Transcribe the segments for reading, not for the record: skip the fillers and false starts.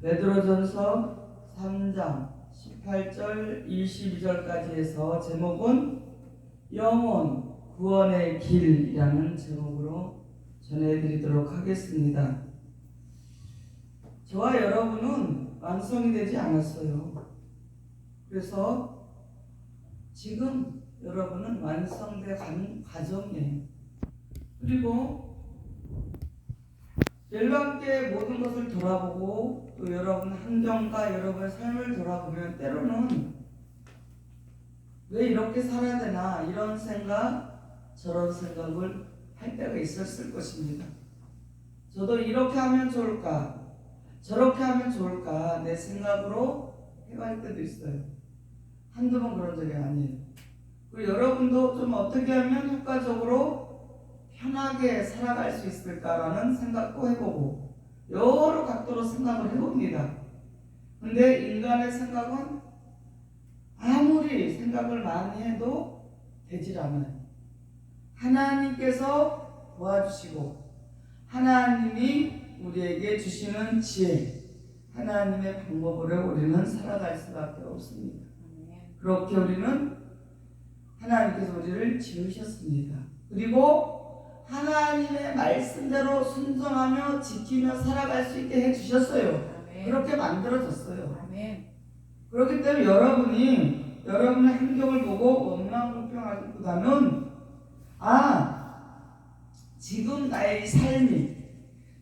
베드로전서 3장 18절 22절까지 해서 제목은 영혼 구원의 길이라는 제목으로 전해드리도록 하겠습니다. 저와 여러분은 완성이 되지 않았어요. 그래서 지금 여러분은 완성돼 가는 과정이에요. 그리고 열방교회 모든 것을 돌아보고 또 여러분 환경과 여러분의 삶을 돌아보면 때로는 왜 이렇게 살아야 되나 이런 생각 저런 생각을 할 때가 있었을 것입니다. 저도 이렇게 하면 좋을까 저렇게 하면 좋을까 내 생각으로 해갈 때도 있어요. 한두 번 그런 적이 아니에요. 그리고 여러분도 좀 어떻게 하면 효과적으로 편하게 살아갈 수 있을까라는 생각도 해보고 여러 각도로 생각을 해봅니다. 근데 인간의 생각은 아무리 생각을 많이 해도 되질 않아요. 하나님께서 도와주시고 하나님이 우리에게 주시는 지혜, 하나님의 방법으로 우리는 살아갈 수밖에 없습니다. 그렇게 우리는 하나님께서 우리를 지으셨습니다. 그리고 하나님의 말씀대로 순종하며 지키며 살아갈 수 있게 해주셨어요. 아멘. 그렇게 만들어졌어요. 아멘. 그렇기 때문에 여러분이 여러분의 환경을 보고 원망불평하기보다는 지금 나의 삶이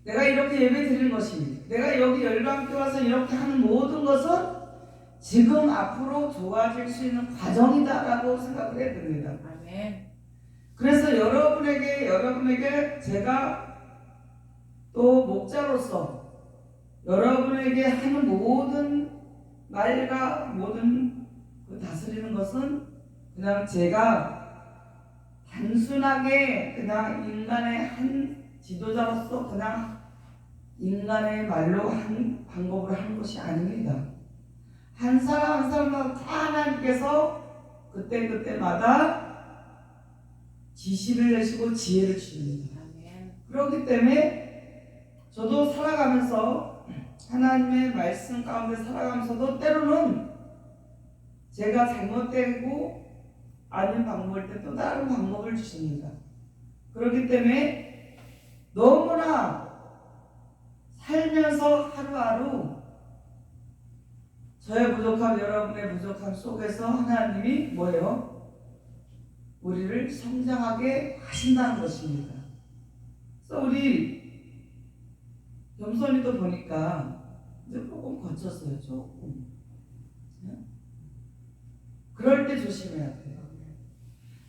내가 이렇게 예배 드리는 것이 내가 여기 열방교회 와서 이렇게 하는 모든 것은 지금 앞으로 좋아질 수 있는 과정이다라고 생각을 해야 됩니다. 아멘. 그래서 여러분에게 제가 또 목자로서 여러분에게 하는 모든 말과 모든 그 다스리는 것은 그냥 제가 단순하게 그냥 인간의 한 지도자로서 그냥 인간의 말로 한 방법으로 하는 것이 아닙니다. 한 사람 한 사람마다 다 하나님께서 그때마다 지시를 내시고 지혜를 주십니다. 그렇기 때문에 저도 살아가면서 하나님의 말씀 가운데 살아가면서도 때로는 제가 잘못되고 아닌 방법일 때 또 다른 방법을 주십니다. 그렇기 때문에 너무나 살면서 하루하루 저의 부족함, 여러분의 부족함 속에서 하나님이 뭐예요? 우리를 성장하게 하신다는 것입니다. 그래서 우리 겸손이도 보니까 이제 조금 거쳤어요. 조금. 그럴 때 조심해야 돼요.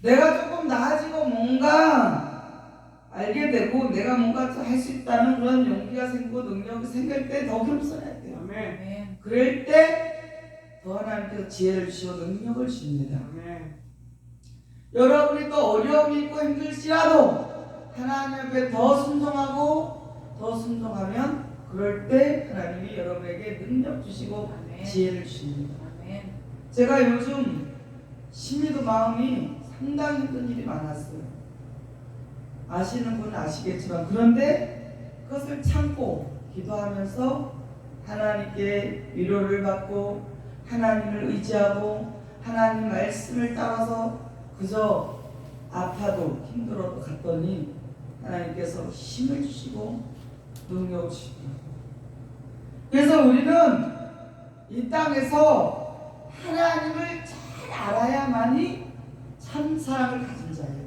내가 조금 나아지고 뭔가 알게 되고 내가 뭔가 할 수 있다는 그런 용기가 생기고 능력이 생길 때 더 겸손해야 돼요. 아멘. 그럴 때 더 하나님께서 지혜를 주시고 능력을 주십니다. 아멘. 여러분이 또 어려움이 있고 힘들지라도 하나님 앞에 더 순종하면 그럴 때 하나님이 여러분에게 능력 주시고 아멘. 지혜를 주십니다. 아멘. 제가 요즘 심리도 마음이 상당히 힘든 일이 많았어요. 아시는 분은 아시겠지만 그런데 그것을 참고 기도하면서 하나님께 위로를 받고 하나님을 의지하고 하나님 말씀을 따라서 그저 아파도 힘들어도 갔더니 하나님께서 힘을 주시고 능력을 주시고 그래서 우리는 이 땅에서 하나님을 잘 알아야만이 참 사랑을 가진 자예요.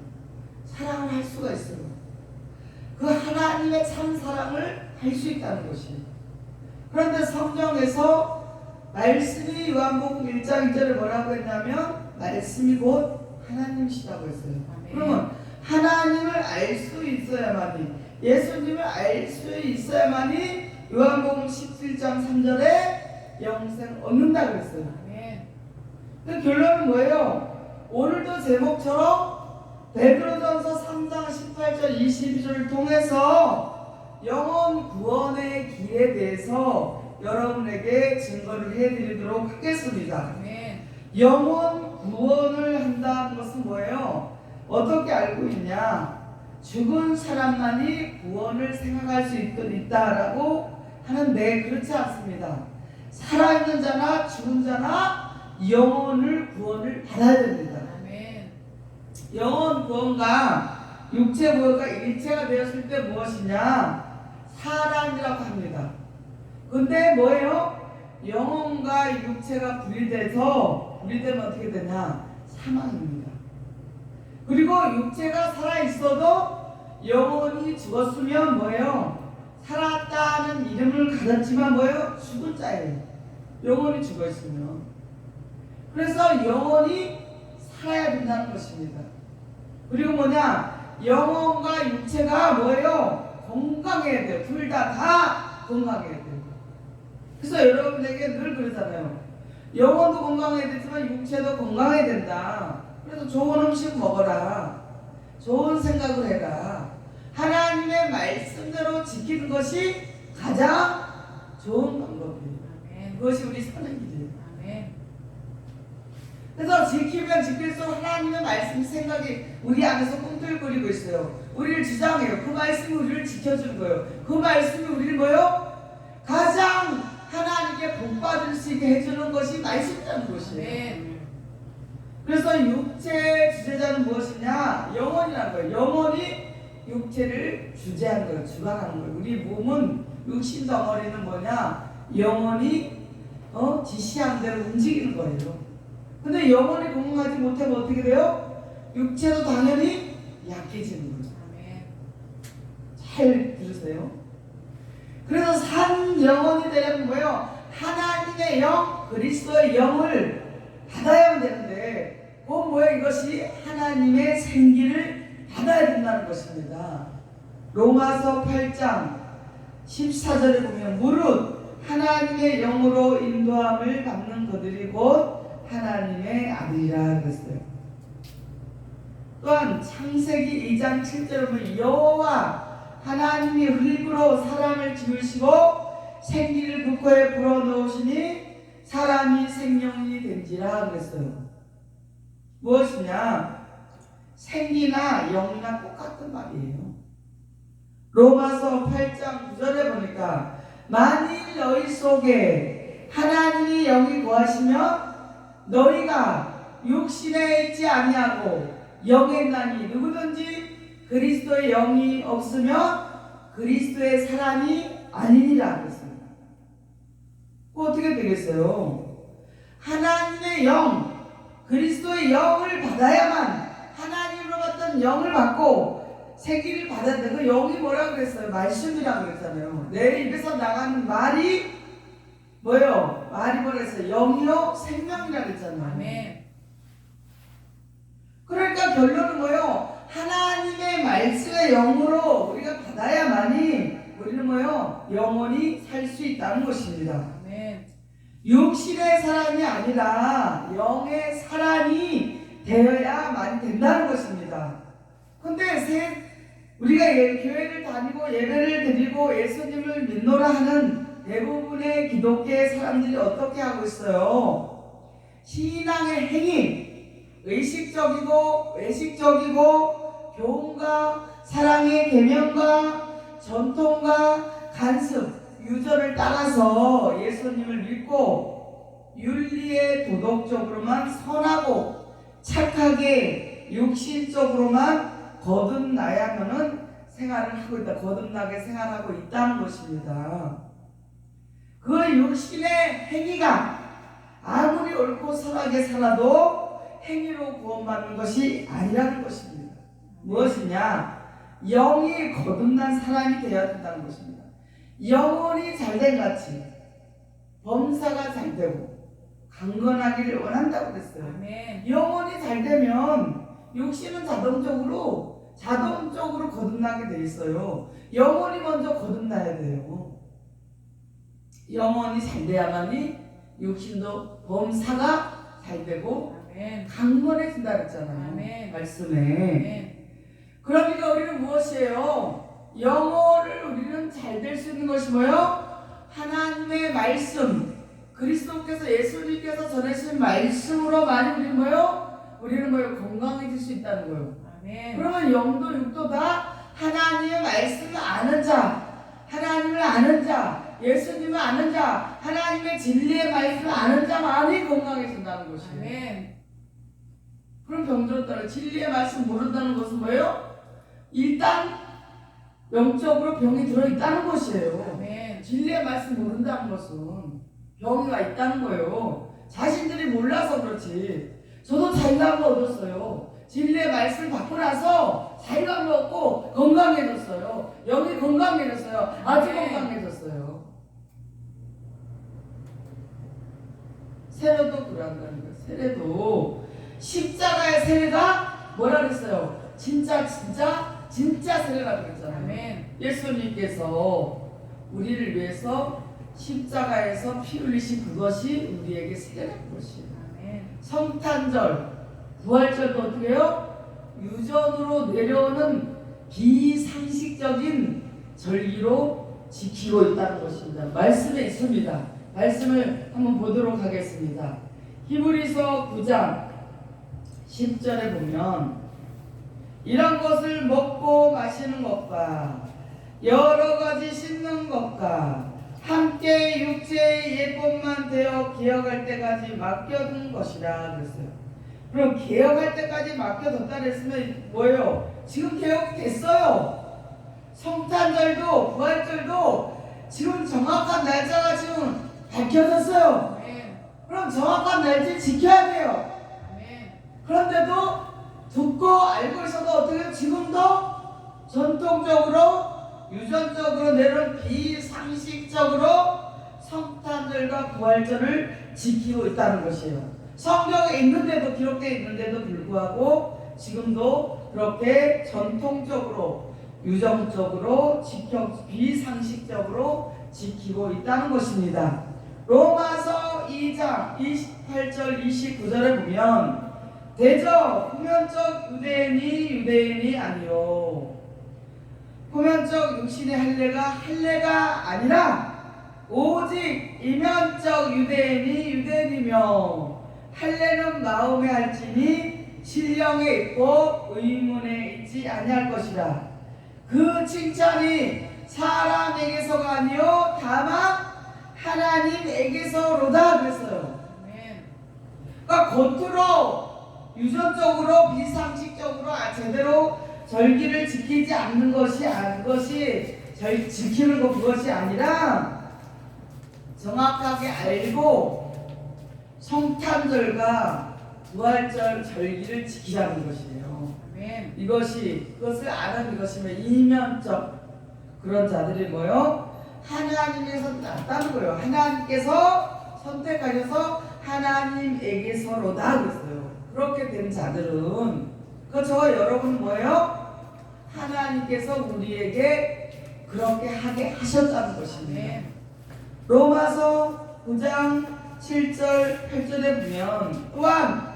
사랑을 할 수가 있어요. 그 하나님의 참 사랑을 할 수 있다는 것이에요. 그런데 성경에서 말씀이 요한복음 1장 2절에 뭐라고 했냐면 말씀이 곧 하나님이시라고 했어요. 아멘. 그러면 하나님을 알 수 있어야만이 예수님을 알 수 있어야만이 요한복음 17장 3절에 영생 얻는다고 그랬어요. 아멘. 근데 결론은 뭐예요? 오늘도 제목처럼 베드로전서 3장 18절 22절을 통해서 영혼 구원의 길에 대해서 여러분에게 증거를 해드리도록 하겠습니다. 네. 영혼 구원을 한다는 것은 뭐예요? 어떻게 알고 있냐? 죽은 사람만이 구원을 생각할 수 있다라고 하는데 그렇지 않습니다. 살아있는 자나 죽은 자나 영혼을 구원을 받아야 됩니다. 아멘. 영혼 구원과 육체 구원과 일체가 되었을 때 무엇이냐? 사람이라고 합니다. 근데 뭐예요? 영혼과 육체가 분리되면 어떻게 되냐? 사망입니다. 그리고 육체가 살아있어도 영혼이 죽었으면 뭐예요? 살았다는 이름을 가졌지만 뭐예요? 죽은 자예요. 영혼이 죽어있으면. 그래서 영혼이 살아야 된다는 것입니다. 그리고 뭐냐? 영혼과 육체가 뭐예요? 건강해야 돼요. 둘 다 건강해야 돼요. 그래서 여러분에게 늘 그러잖아요. 영혼도 건강해야 되지만 육체도 건강해야 된다. 그래서 좋은 음식 먹어라. 좋은 생각을 해라. 하나님의 말씀대로 지키는 것이 가장 좋은 방법이에요. 아멘. 그것이 우리 사는 길이에요. 아멘. 그래서 지키면 지킬수록 하나님의 말씀 생각이 우리 안에서 꿈틀거리고 있어요. 우리를 주장해요. 그 말씀이 우리를 지켜주는 거예요. 그 말씀이 우리를 뭐요? 가장 하나님께 복받을 수 있게 해주는 것이 말씀이라는 것이에요. 아멘. 그래서 육체의 주제자는 무엇이냐? 영혼이라는 거예요. 영혼이 육체를 주재하는 거예요. 주관하는 거예요. 우리 몸은 육신 덩어리는 뭐냐? 영혼이 지시한 대로 움직이는 거예요. 근데 영혼이 건강하지 못하면 어떻게 돼요? 육체도 당연히 약해지는 거예요. 아멘. 잘 들으세요. 그래서 산 영혼이 되려면 뭐예요? 하나님의 영, 그리스도의 영을 받아야 되는데 그건 뭐예요? 이것이 하나님의 생기를 받아야 된다는 것입니다. 로마서 8장 14절에 보면 무릇 하나님의 영으로 인도함을 받는 그들이 곧 하나님의 아들이라 그랬어요. 또한 창세기 2장 7절에 보면 여호와 하나님이 흙으로 사람을 지으시고 생기를 그 코에 불어넣으시니 사람이 생명이 된지라 그랬어요. 무엇이냐? 생기나 영이나 똑같은 말이에요. 로마서 8장 9절에 보니까 만일 너희 속에 하나님이 영이 거하시면 너희가 육신에 있지 아니하고 영에 있나니 누구든지 그리스도의 영이 없으면 그리스도의 사람이 아니니라 그랬습니다. 어떻게 되겠어요? 하나님의 영, 그리스도의 영을 받아야만 하나님으로부터 영을 받고 생기를 받아야 돼. 그 영이 뭐라고 그랬어요? 말씀이라고 그랬잖아요. 내 입에서 나가는 말이 뭐예요? 말이 뭐라 그랬어요? 영이요 생명이라고 그랬잖아요. 아멘. 그러니까 결론은 뭐예요? 하나님의 말씀의 영으로 우리가 받아야만이 우리는 뭐예요? 영원히 살 수 있다는 것입니다. 아멘. 육신의 사람이 아니라 영의 사람이 되어야만 된다는 것입니다. 근데 우리가 교회를 다니고 예배를 드리고 예수님을 믿노라 하는 대부분의 기독교의 사람들이 어떻게 하고 있어요? 신앙의 행위, 의식적이고 외식적이고 교훈과 사랑의 계명과 전통과 간습, 유전을 따라서 예수님을 믿고 윤리의 도덕적으로만 선하고 착하게 육신적으로만 거듭나야만은 생활을 하고 있다. 거듭나게 생활하고 있다는 것입니다. 그 육신의 행위가 아무리 옳고 선하게 살아도 행위로 구원받는 것이 아니라는 것입니다. 무엇이냐? 영이 거듭난 사람이 되어야 된다는 것입니다. 영혼이 잘된 같이 범사가 잘되고 강건하기를 원한다고 그랬어요. 아멘. 영혼이 잘되면 육신은 자동적으로 거듭나게 돼 있어요. 영혼이 먼저 거듭나야 돼요. 영혼이 잘돼야만이 육신도 범사가 잘되고 아멘. 강건해진다 그랬잖아요. 아멘. 말씀에. 아멘. 그러니까 우리는 무엇이에요? 영혼을 우리는 잘 될 수 있는 것이 뭐예요? 하나님의 말씀, 그리스도께서 예수님께서 전하신 말씀으로만 우리는 뭐예요? 건강해질 수 있다는 거예요. 아멘. 그러면 영도 육도 다 하나님의 말씀을 아는 자, 하나님을 아는 자, 예수님을 아는 자, 하나님의 진리의 말씀을 아는 자만이 건강해진다는 것이에요. 아멘. 그럼 병들었다는 진리의 말씀 모른다는 것은 뭐예요? 일단 영적으로 병이 들어있다는 것이에요. 아멘. 진리의 말씀 모른다는 것은 병이가 있다는 거예요. 자신들이 몰라서 그렇지. 저도 자유함을 얻었어요. 진리의 말씀 받고 나서 자유함을 얻고 건강해졌어요. 영이 건강해졌어요. 아주 건강해졌어요. 세례도 그런다는 거예요. 세례도 십자가의 세례가 뭐라 그랬어요? 진짜 세례라고 그랬잖아요. 아멘. 예수님께서 우리를 위해서 십자가에서 피 흘리신 그것이 우리에게 세례라는 것이에요. 아멘. 성탄절, 부활절도 어떻게 해요? 유전으로 내려오는 비상식적인 절기로 지키고 있다는 것입니다. 말씀에 있습니다. 말씀을 한번 보도록 하겠습니다. 히브리서 9장 10절에 보면 이런 것을 먹고 마시는 것과 여러 가지 씻는 것과 함께 육체의 예법만 되어 기억할 때까지 맡겨둔 것이라 그랬어요. 그럼 개혁할 때까지 맡겨뒀다 그랬으면 뭐예요? 지금 개혁이 됐어요. 성탄절도 부활절도 지금 정확한 날짜가 지금 밝혀졌어요. 아멘. 그럼 정확한 날짜 지켜야 돼요. 아멘. 그런데도 듣고 알고 있어도 어떻게 해요? 지금도 전통적으로 유전적으로 내려온 비상식적으로 성탄절과 부활절을 지키고 있다는 것이에요. 성경에 있는데도 기록되어 있는데도 불구하고 지금도 그렇게 전통적으로 유정적으로 비상식적으로 지키고 있다는 것입니다. 로마서 2장 28절 29절에 보면 대저 후면적 유대인이 아니요 후면적 육신의 할례가 아니라 오직 이면적 유대인이며 할례는 마음에 할지니 신령에 있고 의문에 있지 아니할 것이라. 그 칭찬이 사람에게서가 아니요 다만 하나님에게서로다 그랬어요. 아멘. 그러니까 겉으로 유전적으로 비상식적으로 제대로 절기를 지키지 않는 것이 지키는 것 그것이 아니라 정확하게 알고 성탄절과 부활절 절기를 지키자는 것이에요. 아멘. 그것을 아는 것이면 이면적 그런 자들이 뭐요? 하나님에서 났다는 거예요. 하나님께서 선택하셔서 하나님에게서로다 그랬어요. 그렇게 된 자들은 저와 여러분 뭐예요? 하나님께서 우리에게 그렇게 하게 하셨다는 것입니다. 아멘. 로마서 9장 7절 8절에 보면 또한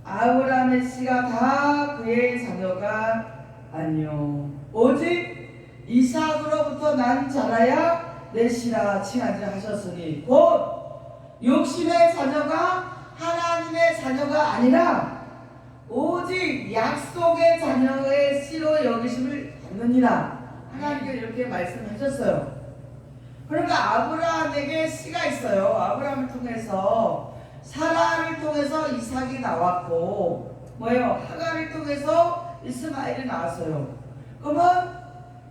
아브라함의 씨가 다 그의 자녀가 아니요 오직 이삭으로부터 난 자라야 내 씨라 칭하지 하셨으니 곧 육신의 자녀가 하나님의 자녀가 아니라 오직 약속의 자녀의 씨로 여기심을 받느니라. 하나님께서 이렇게 말씀하셨어요. 그러니까 아브라함에게 씨가 있어요. 아브라함을 통해서 사라를 통해서 이삭이 나왔고 뭐예요? 하갈을 통해서 이스마엘이 나왔어요. 그러면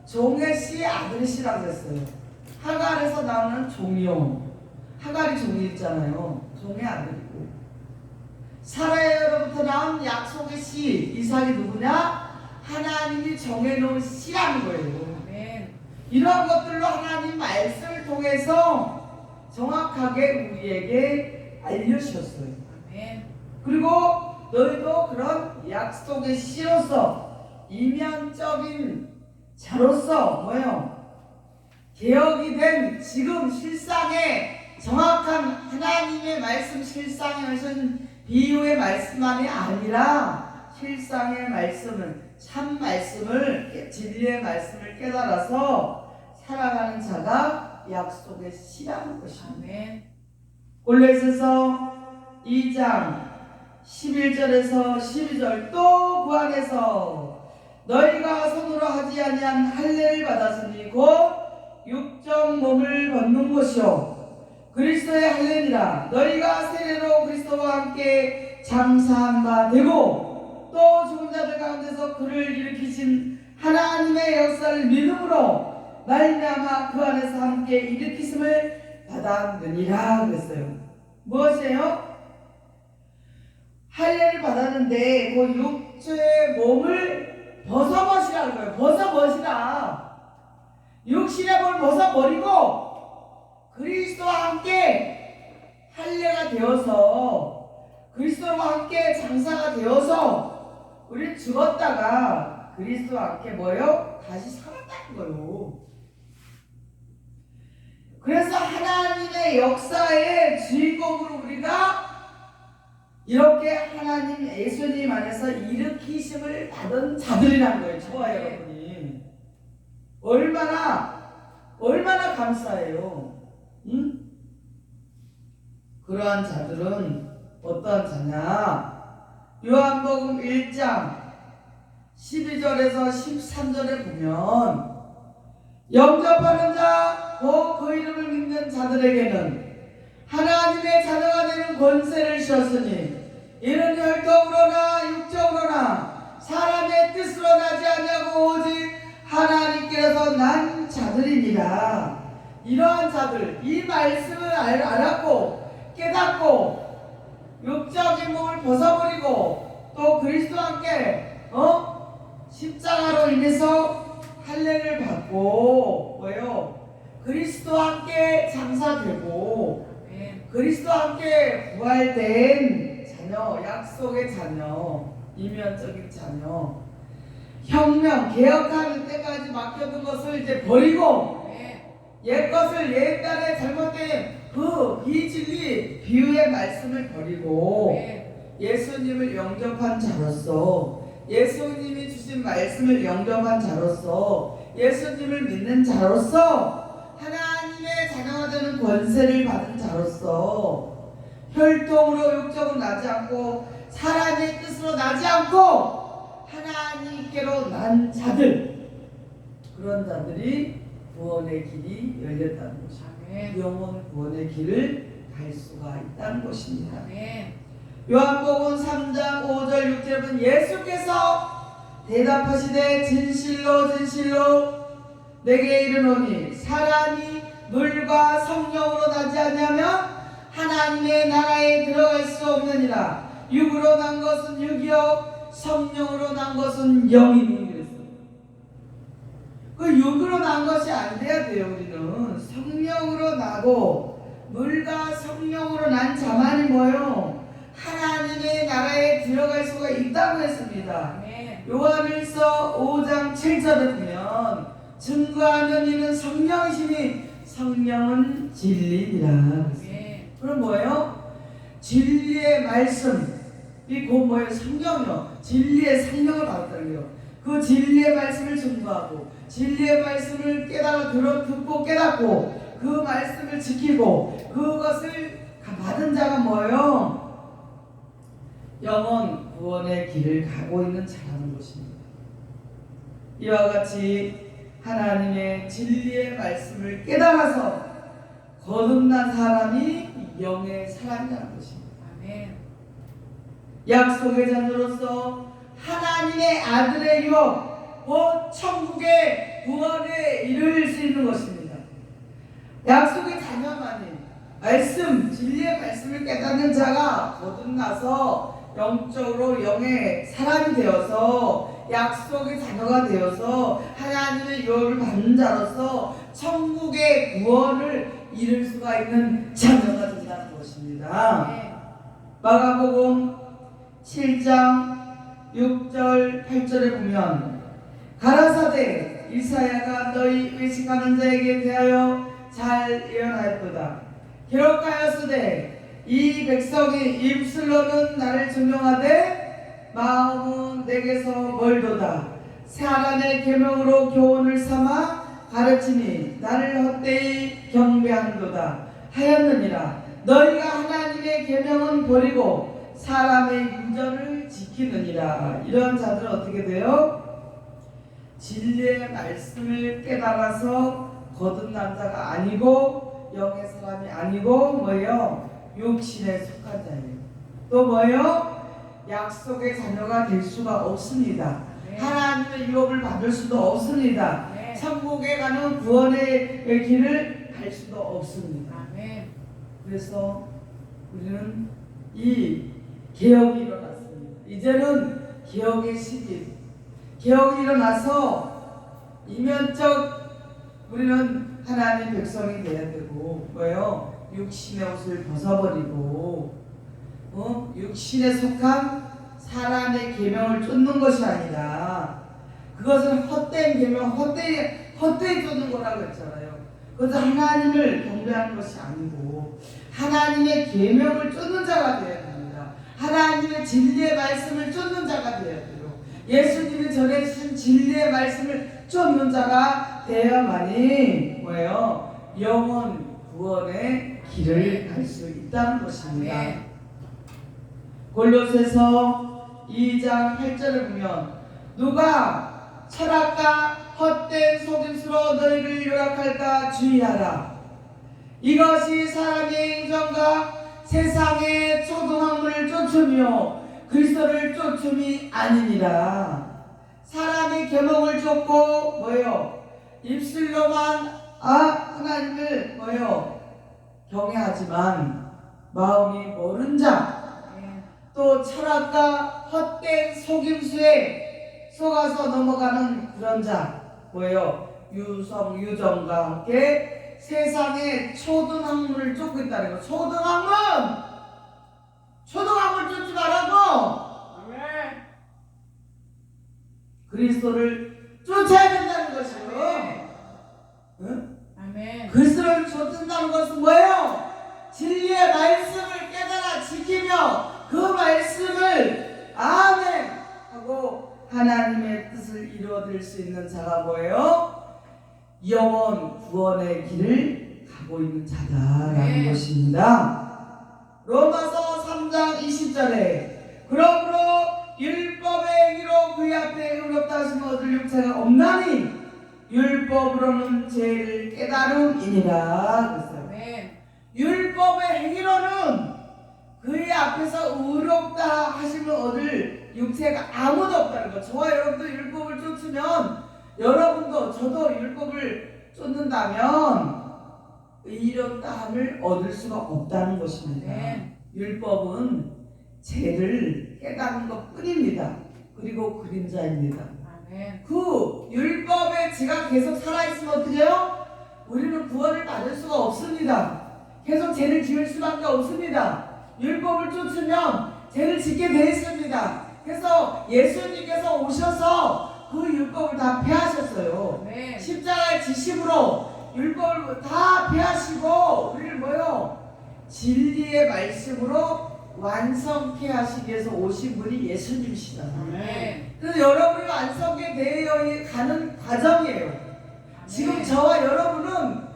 종의 씨 아들의 씨라고 했어요. 하갈에서 나오는 종이요. 하갈이 종이 있잖아요. 종의 아들이고 사라로부터 나온 약속의 씨 이삭이 누구냐? 하나님이 정해놓은 씨라는 거예요. 아멘. 이런 것들로 하나님 말씀을 통해서 정확하게 우리에게 알려주셨어요. 아멘. 그리고 너희도 그런 약속의 씨로서 이면적인 자로서 뭐예요? 개혁이 된 지금 실상의 정확한 하나님의 말씀 실상에 하신 비유의 말씀만이 아니라 실상의 말씀을 참 말씀을 진리의 말씀을 깨달아서 살아가는 자가 약속의 씨라는 것입니다. 아멘. 골로새서 2장 11절에서 12절 또 그 안에서 너희가 손으로 하지 아니한 할례를 받았으니 곧 육적 몸을 벗는 것이요 그리스도의 할례니라. 너희가 세례로 그리스도와 함께 장사한 바 되고 또 죽은 자들 가운데서 그를 일으키신 하나님의 역사를 믿음으로 말미암아 그 안에서 함께 일으키심을 받았느니라 그랬어요. 무엇이에요? 할례를 받았는데 그 육체의 몸을 벗어버리라는 거예요. 벗어버리라. 육신의 몸을 벗어버리고 그리스도와 함께 할례가 되어서 그리스도와 함께 장사가 되어서 우리 죽었다가 그리스도와 함께 뭐예요? 다시 살았다는 거예요. 그래서 하나님의 역사의 주인공으로 우리가 이렇게 하나님 예수님 안에서 일으키심을 받은 자들이라는 거예요. 좋아요, 여러분이. 얼마나 감사해요. 응? 그러한 자들은 어떠한 자냐? 요한복음 1장 12절에서 13절에 보면 영접하는 자, 그 이름을 믿는 자들에게는 하나님의 자녀가 되는 권세를 주셨으니 이는 혈통으로나 육적으로나 사람의 뜻으로 나지 아니하고 오직 하나님께서 난 자들이니라. 이러한 자들, 이 말씀을 알았고 깨닫고 육적인 몸을 벗어버리고 또 그리스도와 함께 십자가로 인해서 할례를 받고 뭐예요? 그리스도와 함께 장사되고 그리스도와 함께 부활된 자녀, 약속의 자녀, 이면적인 자녀, 혁명, 개혁하는 때까지 맡겨둔 것을 이제 버리고 옛것을 옛날에 잘못된 그 비진리, 비유의 말씀을 버리고 예수님을 영접한 자로서 예수님이 주신 말씀을 영접한 자로서 예수님을 믿는 자로서 하나님의 자녀가 되는 권세를 받은 자로서 혈통으로 육적으로 나지 않고 사람의 뜻으로 나지 않고 하나님께로 난 자들, 그런 자들이 구원의 길이 열렸다는 것입니다. 영원 구원의 길을 갈 수가 있다는 것입니다. 요한복음 3장 5절 6절에 보면 예수께서 대답하시되 진실로 진실로 내게 이르노니 사람이 물과 성령으로 나지 않냐면 하나님의 나라에 들어갈 수 없느니라. 육으로 난 것은 육이요 성령으로 난 것은 영이니 그랬어요. 그 육으로 난 것이 안 돼야 돼요. 우리는 성령으로 나고 물과 성령으로 난 자만이 뭐예요? 하나님의 나라에 들어갈 수가 있다고 했습니다. 요한일서 5장 7절에 보면 증거하는 이는 성령이시니 성령은 진리니라. 그럼 뭐예요? 진리의 말씀, 이 곧 뭐예요? 성령이요. 진리의 성령을 받았다는 거예요. 그 진리의 말씀을 증거하고 진리의 말씀을 듣고 깨닫고 그 말씀을 지키고 그것을 받은 자가 뭐예요? 영원 구원의 길을 가고 있는 자라는 것입니다. 이와 같이 하나님의 진리의 말씀을 깨달아서 거듭난 사람이 영의 사람이라는 것입니다. 아멘. 약속의 자녀로서 하나님의 아들의 유업, 곧 천국의 구원에 이를 수 있는 것입니다. 약속의 자녀만이 진리의 말씀을 깨닫는 자가 거듭나서 영적으로 영의 사람이 되어서 약속의 자녀가 되어서 하나님의 유업을 받는 자로서 천국의 구원을 이룰 수가 있는 자녀가 된다는 것입니다. 마가복음 7장 6절 8절에 보면 가라사대 이사야가 너희 외식하는 자에게 대하여 잘 예언하였도다. 기록하였으되 이 백성이 입술로는 나를 존경하되 마음은 내게서 멀도다. 사람의 계명으로 교훈을 삼아 가르치니 나를 헛되이 경배하는도다 하였느니라. 너희가 하나님의 계명은 버리고 사람의 유전을 지키느니라. 이런 자들은 어떻게 돼요? 진리의 말씀을 깨달아서 거듭 남자가 아니고 영의 사람이 아니고 뭐예요? 육신에 속한 자예요. 또 뭐예요? 약속의 자녀가 될 수가 없습니다. 네. 하나님의 유업을 받을 수도 없습니다. 네. 천국에 가는 구원의 길을 갈 수도 없습니다. 아멘. 그래서 우리는 이 개혁이 일어났습니다. 이제는 개혁의 시기. 개혁이 일어나서 이면적 우리는 하나님의 백성이 돼야 되고 뭐예요? 육신의 옷을 벗어버리고 육신에 속한 사람의 계명을 쫓는 것이 아니라 그것은 헛된 계명, 헛되이 쫓는 거라고 했잖아요. 그것은 하나님을 경배하는 것이 아니고 하나님의 계명을 쫓는 자가 되어야 됩니다. 하나님의 진리의 말씀을 쫓는 자가 되어야 돼요. 예수님이 전해주신 진리의 말씀을 쫓는 자가 되어야만이 뭐예요? 영원 구원의 길을 갈 수 있다는 것입니다. 아멘. 골로새서 2장 8절을 보면 누가 철학과 헛된 속임수로 너희를 유혹할까 주의하라. 이것이 사람의 행정과 세상의 초등학문을 쫓으며 그리스도를 쫓음이 아니니라. 사람이 계명을 쫓고 뭐요? 입술로만 하나님을 뭐요? 경외하지만 마음이 모른 자, 또 철학과 헛된 속임수에 속아서 넘어가는 그런 자 뭐예요? 유성, 유정과 함께 세상의 초등학문을 쫓고 있다는 거. 초등학문 쫓지 말라고. 그리스도를 쫓아야 된다는 것이요. 응? 아멘. 그리스도를 쫓는다는 것은 뭐예요? 진리의 말씀을 깨달아 지키며 그 말씀을 아멘 하고 하나님의 뜻을 이루어드릴 수 있는 자가 뭐예요? 영원 구원의 길을 가고 있는 자다라는 것입니다. 로마서 3장 20절에 그러므로 율법의 행위로 그의 앞에 의롭다 하심을 얻을 육체가 없나니 율법으로는 죄를 깨달음이니라 그랬어요. 율법의 행위로는 그의 앞에서 의롭다 하심을 얻을 육체가 아무도 없다는 거. 저와 여러분도 율법을 쫓으면 여러분도 저도 율법을 쫓는다면 의롭다함을 얻을 수가 없다는 것입니다. 율법은 죄를 깨닫는 것 뿐입니다. 그리고 그림자입니다. 그 율법의 죄가 계속 살아있으면 어떻게 해요? 우리는 구원을 받을 수가 없습니다. 계속 죄를 지을 수밖에 없습니다. 율법을 쫓으면 죄를 짓게 되어 있습니다. 그래서 예수님께서 오셔서 그 율법을 다 폐하셨어요. 십자가의 지심으로 율법을 다 폐하시고 우리를 뭐요? 진리의 말씀으로 완성케 하시기 위해서 오신 분이 예수님이시잖아요. 그래서 여러분이 완성케 되어 가는 과정이에요. 지금 저와 여러분은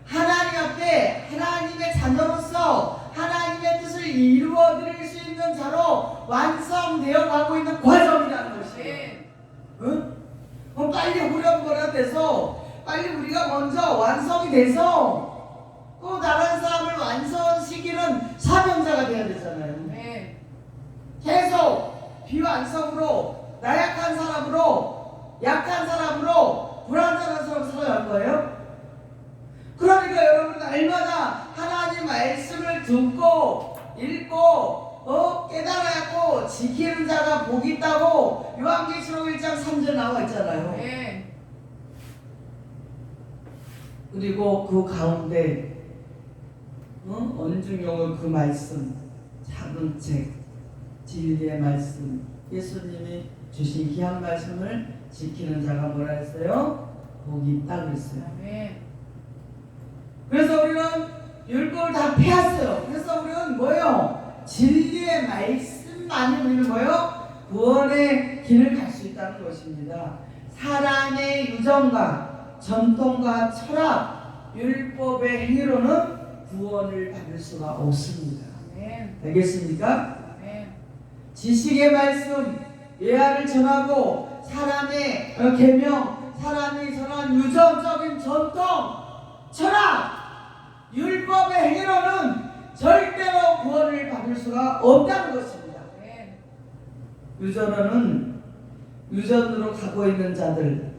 하나님 앞에 하나님의 자녀로서 하나님의 뜻을 이루어드릴 수 있는 자로 완성되어 가고 있는 과정이라는 것이에요. 응? 그럼 빨리 후렴구가 돼서 빨리 우리가 먼저 완성이 돼서 또 다른 사람을 완성시키는 사명자가 되어야 되잖아요. 계속 비완성으로 나약한 사람으로 약한 사람으로 불완전한 사람으로 살아갈 거예요. 그러니까 여러분 날마다 하나님 말씀을 듣고 읽고 깨달아갖고 지키는 자가 복이 있다고 요한계시록 1장 3절 나와 있잖아요. 그리고 그 가운데 언중용의 그 말씀, 작은 책, 진리의 말씀, 예수님이 주신 귀한 말씀을 지키는 자가 뭐라 했어요? 복이 있다 그랬어요. 그래서 우리는 율법을 다 폐했어요. 그래서 우리는 뭐예요? 진리의 말씀만이 우리는 뭐예요? 구원의 길을 갈 수 있다는 것입니다. 사람의 유정과 전통과 철학, 율법의 행위로는 구원을 받을 수가 없습니다. 알겠습니까? 지식의 말씀, 예화를 전하고 사람의 계명, 사람이 전한 유전적인 전통 철학, 율법의 행위로는 절대로 구원을 받을 수가 없다는 것입니다. 유전으로 가고 있는 자들,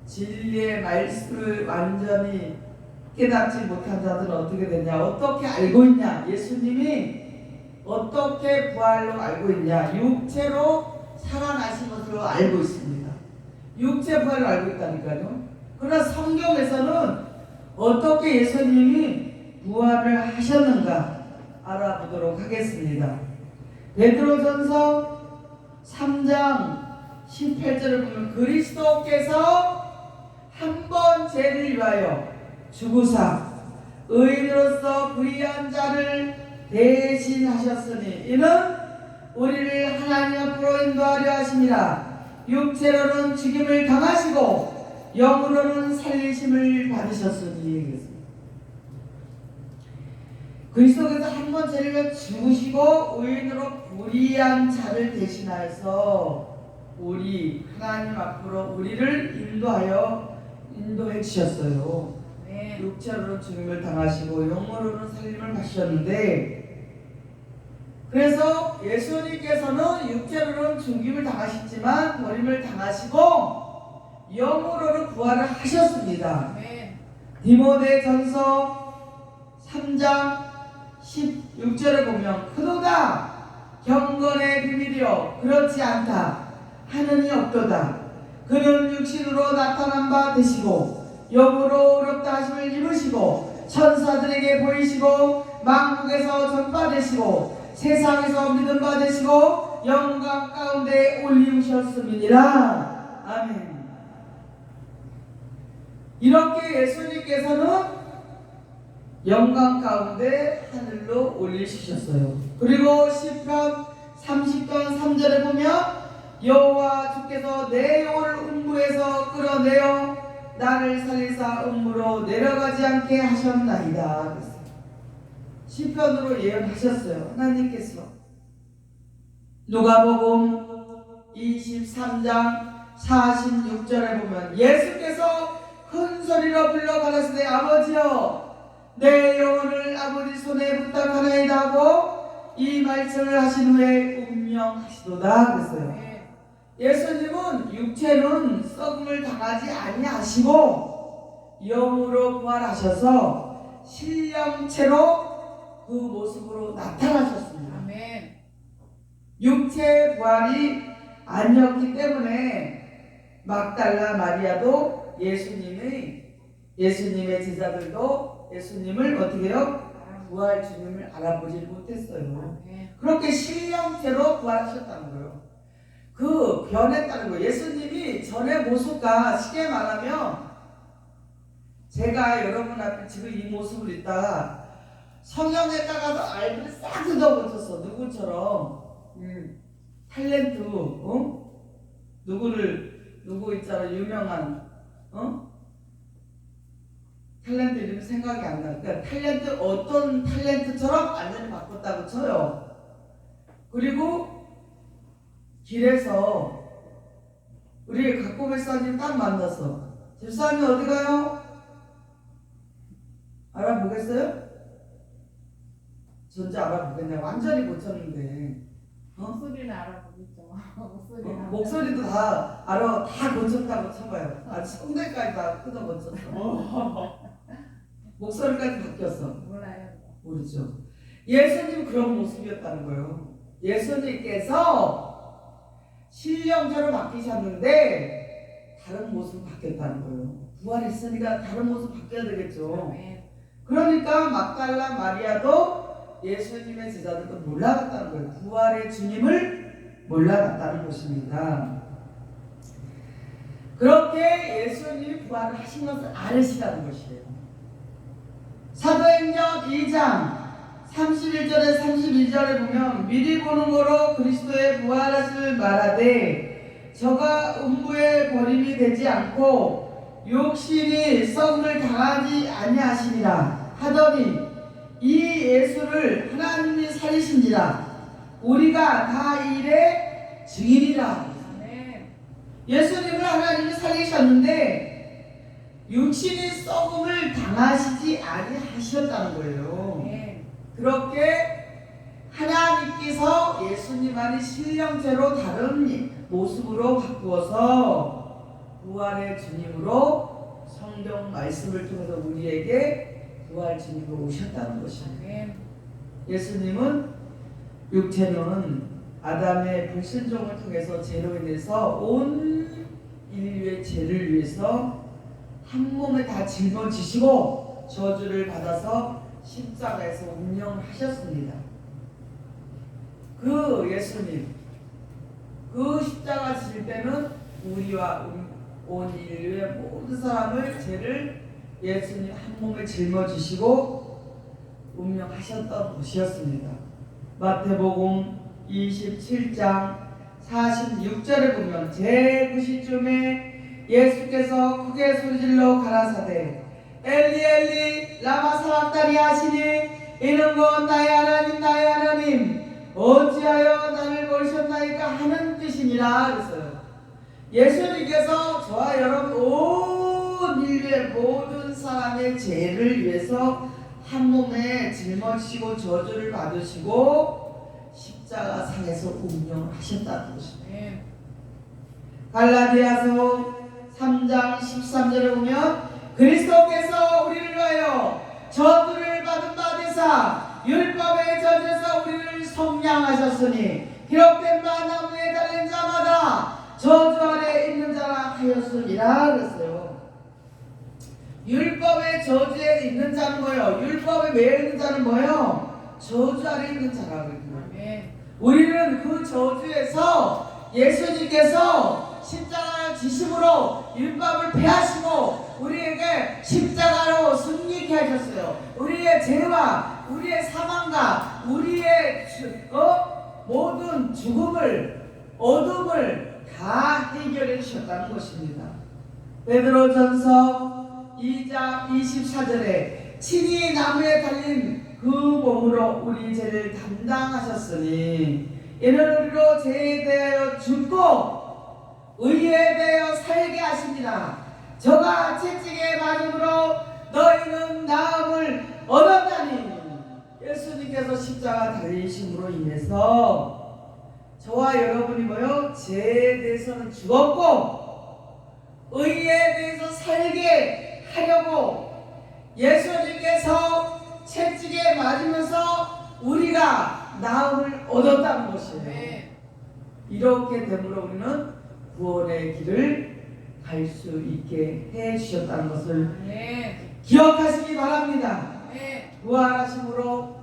진리의 말씀을 완전히 깨닫지 못한 자들은 어떻게 되냐? 어떻게 알고 있냐? 예수님이 어떻게 부활로 알고 있냐? 육체로 살아나신 것으로 알고 있습니다. 육체 부활로 알고 있다니까요. 그러나 성경에서는 어떻게 예수님이 부활을 하셨는가 알아보도록 하겠습니다. 베드로전서 3장 18절을 보면 그리스도께서 한 번 죄를 위하여 죽으사 의인으로서 불의한 자를 대신하셨으니 이는 우리를 하나님 앞으로 인도하려 하심이라. 육체로는 죽임을 당하시고 영으로는 살리심을 받으셨으니. 그리스도께서 한 번 죄를 위하여 죽으시고 의인으로 불의한 자를 대신하여서 우리 하나님 앞으로 우리를 인도해 주셨어요. 육체로는 죽임을 당하시고 영으로는 살림을 받으셨는데, 그래서 예수님께서는 육체로는 죽임을 당하셨지만 버림을 당하시고 영으로는 부활을 하셨습니다. 디모데전서 3장 16절을 보면 크도다 경건의 비밀이요 그렇지 않다 하느니 없도다. 그는 육신으로 나타난 바 되시고 영으로 어렵다 하심을 입으시고 천사들에게 보이시고 만국에서 전파되시고 세상에서 믿음 받으시고 영광 가운데 올리우셨음이니라. 아멘. 이렇게 예수님께서는 영광 가운데 하늘로 올리시셨어요. 그리고 시편 30편 3절에 보면 여호와 주께서 내 영혼을 음부에서 끌어내어 나를 살리사 음부로 내려가지 않게 하셨나이다. 시편으로 예언하셨어요. 하나님께서. 누가복음 23장 46절에 보면 예수께서 큰 소리로 불러 가라사대 아버지여 내 영혼을 아버지 손에 부탁하나이다 하고 이 말씀을 하신 후에 운명하시도다 그랬어요. 예수님은 육체는 썩음을 당하지 아니하시고 영으로 부활하셔서 신령체로 그 모습으로 나타나셨습니다. 아멘. 육체 부활이 아니었기 때문에 막달라 마리아도 예수님의 제자들도 예수님을 어떻게 해요? 부활 주님을 알아보지 못했어요. 그렇게 신령체로 부활하셨다는 거예요. 그 변했다는 거예요. 예수님이 전의 모습과 쉽게 말하면 제가 여러분 앞에 지금 이 모습을 있다가 성형에 따가서 알을 싹 뜯어붙였어. 누구처럼 탤런트 누구 있잖아 유명한 탤런트 이름이 생각이 안 나. 그러니까 탤런트 어떤 탤런트처럼 완전히 바꿨다고 쳐요. 그리고 길에서 우리 각고 집사님 딱 만났어. 집사님 어디 가요? 알아보겠어요? 전자 알아보겠네. 완전히 고쳤는데. 목소리는 알아보겠죠. 목소리도 다 알아. 다 고쳤다고 쳐봐요. 아주 성대까지 다 뜯어 고쳤어. 목소리까지 바뀌었어. 몰라요. 모르죠. 예수님 그런 모습이었다는 거예요. 예수님께서 신령자로 바뀌셨는데 다른 모습 바뀌었다는 거예요. 부활했으니까 다른 모습 바뀌어야 되겠죠. 그러니까 막달라 마리아도 예수님의 제자들도 몰라갔다는 거예요. 부활의 주님을 몰라갔다는 것입니다. 그렇게 예수님이 부활을 하신 것을 알으시라는 것이에요. 사도행전 2장 31절에 32절에 보면 미리 보는 거로 그리스도의 부활하심을 말하되 저가 음부에 버림이 되지 않고 육신이 썩음을 당하지 아니하시니라 하더니 이 예수를 하나님이 살리신지라 우리가 다 이 일의 증인이라. 예수님을 하나님이 살리셨는데 육신의 썩음을 당하시지 아니하셨다는 거예요. 아멘. 그렇게 하나님께서 예수님 안에 신령체로 다른 모습으로 바꾸어서 부활의 주님으로 성경 말씀을 통해서 우리에게 부활 주님으로 오셨다는 것입니다. 아멘. 예수님은 육체는 아담의 불순종을 통해서 죄로 인해서 온 인류의 죄를 위해서 한 몸에 다 짊어지시고 저주를 받아서 십자가에서 운명하셨습니다. 그 예수님, 그 십자가 지실 때는 우리와 온 인류의 모든 사람을 죄를 예수님 한 몸에 짊어지시고 운명하셨던 것이었습니다. 마태복음 27장 46절에 보면 제9시쯤에 예수께서 크게 소리질러 가라사대 엘리 엘리 라마 사박다니 하시니 이는 곧 나의 하나님 나의 하나님 어찌하여 나를 버리셨나이까 하는 뜻이니라 그랬어요. 예수님께서 저와 여러분 온 인류의 모든 사람의 죄를 위해서 한 몸에 짊어지시고 저주를 받으시고 십자가 상에서 운명하셨다는 것입니다. 아멘. 갈라디아서 3장 13절에 보면 그리스도께서 우리를 위하여 저주를 받은 바 되사 율법의 저주에서 우리를 속량하셨으니 기록된 바 나무에 달린 자마다 저주 아래 있는 자라 하였으니라 그랬어요. 율법의 저주에 있는 자는 뭐예요? 율법에 매여 있는 자는 뭐예요? 저주 아래 있는 자라고 그랬거든요. 아멘. 우리는 그 저주에서 예수님께서 십자가를 지심으로 율법을 폐하시고 우리에게 십자가로 승리케 하셨어요. 우리의 죄와 우리의 사망과 우리의 모든 죽음을 어둠을 다 해결해 주셨다는 것입니다. 베드로전서 2장 24절에 친히 나무에 달린 그 몸으로 우리 죄를 담당하셨으니 이는 우리로 죄에 대하여 죽고 의에 대하여 살게 하십니다. 저가 채찍에 맞음으로 너희는 나음을 얻었다니. 예수님께서 십자가 달리심으로 인해서 저와 여러분이 뭐요? 죄에 대해서는 죽었고 의에 대해서 살게 하려고 예수님께서 채찍에 맞으면서 우리가 나음을 얻었다는 것이에요. 아멘. 이렇게 됨으로 우리는 구원의 길을 갈 수 있게 해 주셨다는 것을 아멘. 기억하시기 바랍니다. 아멘. 부활하심으로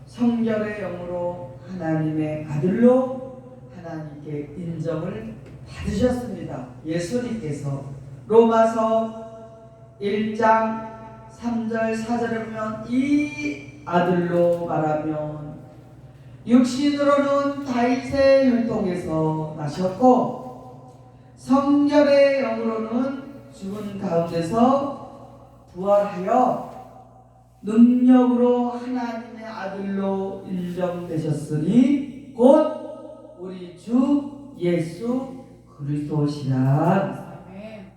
성결의 영으로 하나님의 아들로 하나님께 인정을 받으셨습니다. 예수님께서 로마서 1장 3절 4절에 보면 이 아들로 말하면 육신으로는 다윗의 혈통에서 나셨고 성결의 영으로는 죽은 가운데서 부활하여 능력으로 하나님의 아들로 인정되셨으니 곧 우리 주 예수 그리스도시라. 아멘.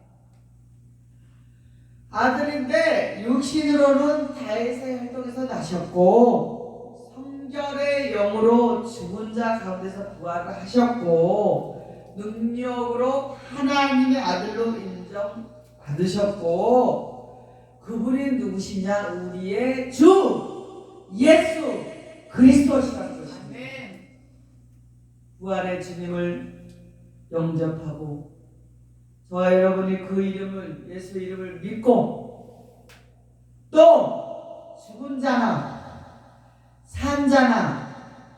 아들인데 육신으로는 다윗의 혈통에서 나셨고 성결의 영으로 죽은 자 가운데서 부활을 하셨고 능력으로 하나님의 아들로 인정받으셨고 그분이 누구시냐? 우리의 주 예수 그리스도시라는 것입니다. 아멘. 부활의 주님을 영접하고 저와 여러분이 그 이름을 예수 이름을 믿고 또 죽은 자나 산 자나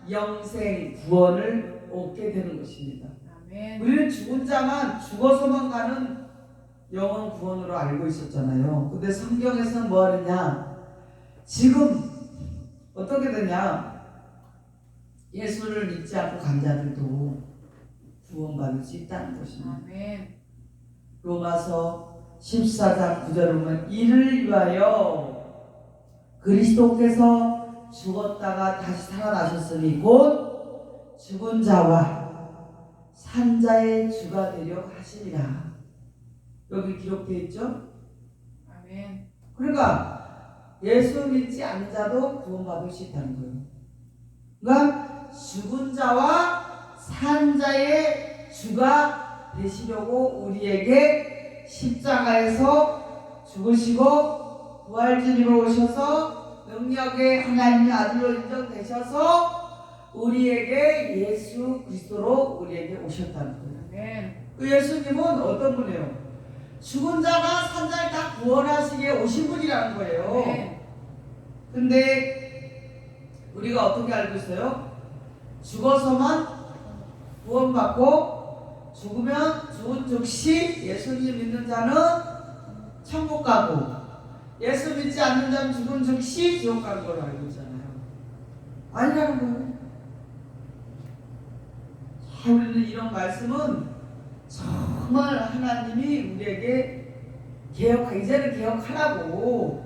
영생 구원을 얻게 되는 것입니다. 아멘. 우리는 죽은 자만 죽어서만 가는 영원 구원으로 알고 있었잖아요. 근데 성경에서는 뭐 하느냐? 지금 어떻게 되냐? 예수를 믿지 않고 간 자들도 구원받을 수 있다는 것입니다. 아멘. 로마서 14장 9절에 보면 이를 위하여 그리스도께서 죽었다가 다시 살아나셨으니 곧 죽은 자와 산 자의 주가 되려 하시리라. 여기 기록되어 있죠? 아멘. 그러니까 예수 믿지 않는 자도 구원받을 수 있다는 거예요. 그러니까 죽은 자와 산 자의 주가 되시려고 우리에게 십자가에서 죽으시고 부활주님으로 오셔서 능력의 하나님의 아들로 인정되셔서 우리에게 예수 그리스도로 우리에게 오셨다는 거예요. 아멘. 그 예수님은 어떤 분이에요? 죽은 자가 산 자를 다 구원하시기에 오신 분이라는 거예요. 아멘. 근데 우리가 어떻게 알고 있어요? 죽어서만 구원받고 죽으면 죽은 즉시 예수님 믿는 자는 천국 가고 예수 믿지 않는 자는 죽은 즉시 지옥 가는 걸로 알고 있잖아요. 아니라는 거예요. 자, 우리는 이런 말씀은 정말 하나님이 우리에게 이제는 개혁하라고,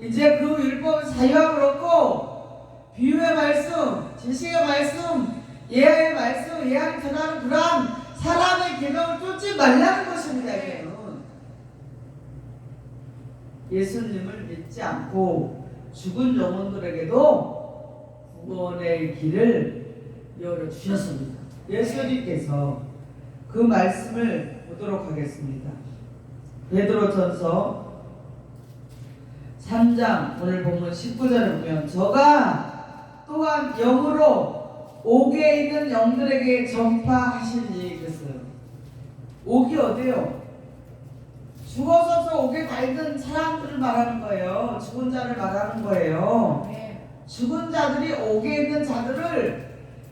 이제 그 율법을 자유함을 얻고 비유의 말씀, 지식의 말씀, 예하의 말씀, 예하를 전하는 그러한 사람의 계명을 쫓지 말라는 것입니다. 이제는 예수님을 믿지 않고 죽은 영혼들에게도 구원의 길을 열어주셨습니다. 예수님께서 그 말씀을 보도록 하겠습니다. 베드로전서 3장 오늘 본문 19절에 보면 저가 또한 영으로 옥에 있는 영들에게 전파하시니 그랬어요. 옥이 어디요? 죽어서 옥에 가 있는 사람들을 말하는 거예요. 죽은 자를 말하는 거예요. 아멘. 죽은 자들이 옥에 있는 자들을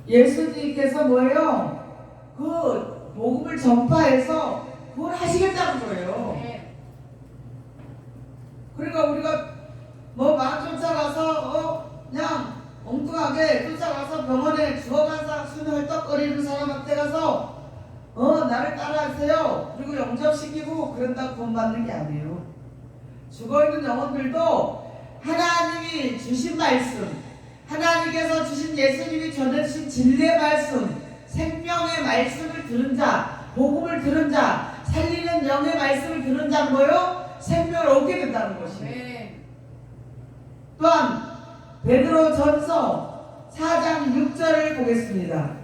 예수님께서 뭐예요? 그 복음을 전파해서 그걸 하시겠다는 거예요. 아멘. 그러니까 우리가 뭐 막 쫓아가서 그냥 엉뚱하게 쫓아가서 병원에 죽어간 사람 숨이 헐떡거리는 사람한테 가서 나를 따라하세요 그리고 영접시키고 그런다고 구원받는 게 아니에요. 죽어있는 영혼들도 하나님이 주신 말씀, 하나님께서 주신 예수님이 전해주신 진리의 말씀, 생명의 말씀을 들은 자, 복음을 들은 자, 살리는 영의 말씀을 들은 자는 뭐요? 생명을 얻게 된다는 것입니다. 아멘. 또한 베드로전서 4장 6절을 보겠습니다.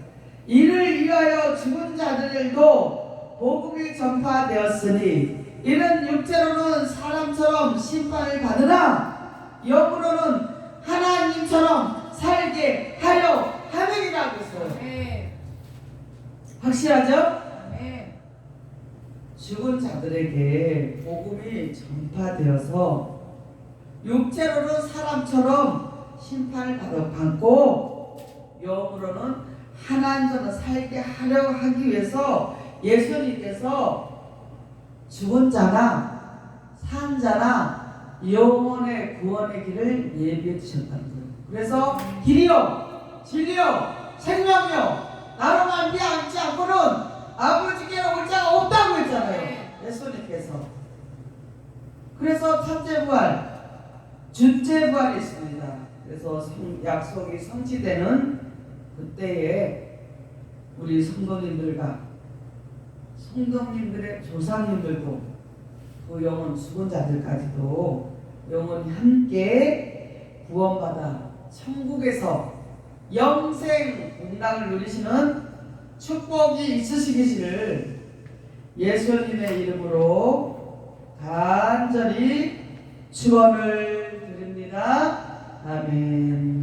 이를 위하여 죽은 자들도 복음이 전파되었으니 이는 육체로는 사람처럼 심판을 받으나 영으로는 하나님처럼 살게 하려 함이라고 했어요. 아멘. 확실하죠? 아멘. 죽은 자들에게 복음이 전파되어서 육체로는 사람처럼 심판을 받고 영으로는 하나님처럼 살게 하려 하기 위해서 예수님께서 죽은 자나 산 자나 영혼의 구원의 길을 예비해 주셨다는 거예요. 그래서 길이요 진리요 생명이요 나로 말미암지 않고는 아버지께로 올 자가 없다고 했잖아요. 예수님께서. 그래서 첫째 부활, 둘째 부활이 있습니다. 그래서 약속이 성취되는 그때에 우리 성도님들과 성도님들의 조상님들도 그 영혼 죽은 자들까지도 영혼이 함께 구원받아 천국에서 영생 공락을 누리시는 축복이 있으시기를 예수님의 이름으로 간절히 축원을 드립니다. 아멘.